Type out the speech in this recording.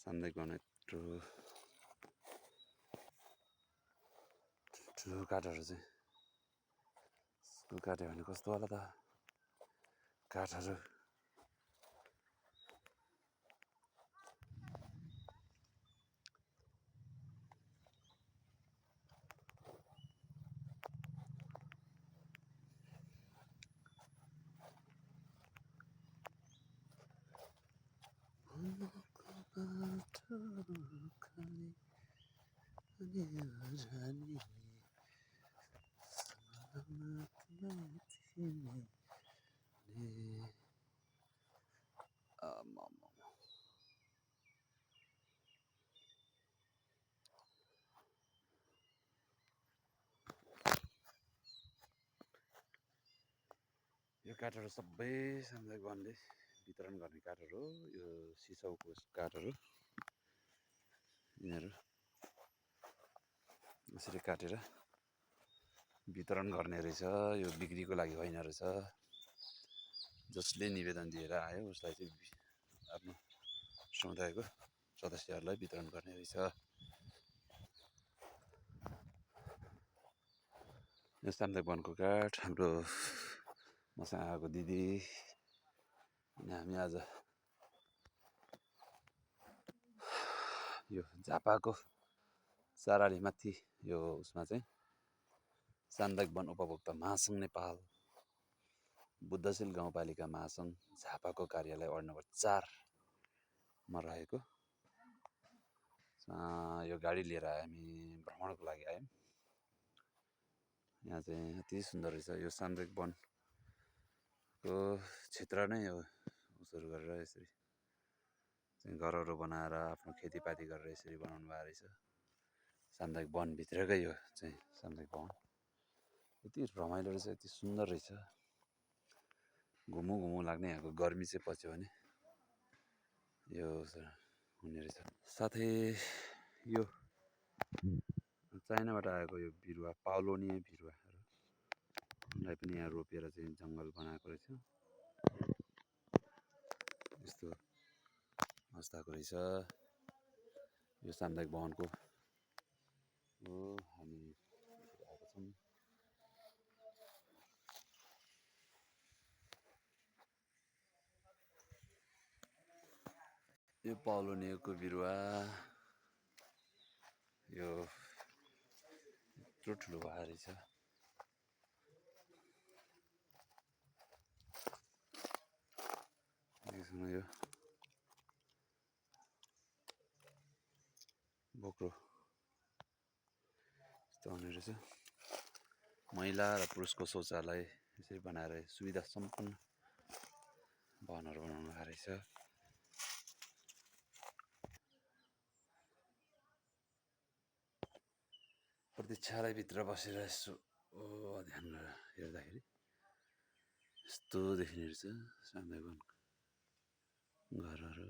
सान्दै गर्ने ठुलो काठहरू चाहिँ स्कुल काट्यो भने कस्तो होला त काठहरू यो काठहरू सबै सामुदायिक वनले वितरण गर्ने काठहरू हो। यो सिसाउको काठहरू यिनीहरू यसरी काटेर वितरण गर्ने रहेछ। यो बिक्रीको लागि होइन रहेछ। जसले निवेदन दिएर आयो उसलाई चाहिँ आफ्नो समुदायको सदस्यहरूलाई वितरण गर्ने रहेछ। यो सामुदायिक वनको काठ हाम्रो मसँग आएको दिदी अनि हामी आज यो झापाको साराली माथि यो उसमा चाहिँ सामुदायिक वन उपभोक्ता महासङ्घ नेपाल बुद्धशील गाउँपालिका महासङ्घ झापाको कार्यालय वार्ड नम्बर 4 मा रहेको यो गाडी लिएर हामी भ्रमणको लागि आयौँ। यहाँ चाहिँ अति सुन्दर रहेछ। यो सामुदायिक वनको क्षेत्र नै हो उसहरू गरेर यसरी घरहरू बनाएर आफ्नो खेतीपाती गरेर यसरी बनाउनु भएको रहेछ। सामुदायिक वनभित्रकै यो चाहिँ सामुदायिक वन यति रमाइलो रहेछ, यति सुन्दर रहेछ। घुमौँ घुमौँ लाग्ने। यहाँको गर्मी चाहिँ पच्यो भने यो हुने रहेछ। साथै यो चाइनाबाट आएको यो बिरुवा पाउलोनिया बिरुवाहरूलाई पनि यहाँ रोपेर चाहिँ जङ्गल बनाएको रहेछ। यस्तो अवस्थाको रहेछ यो सामुदायिक भवनको हो। हामी आएको छौँ। यो पाउलोनियाको बिरुवा यो यत्रो ठुलो भएको रहेछ। यो बोक्रो यस्तो हुने रहेछ। महिला र पुरुषको शौचालय यसरी बनाएर सुविधा सम्पन्न भवनहरू बनाउनु भएको रहेछ। प्रतीक्षालयभित्र बसेर यसो ध्यान हेर्दाखेरि यस्तो देखिने रहेछ सामुदायिक वनको घरहरू।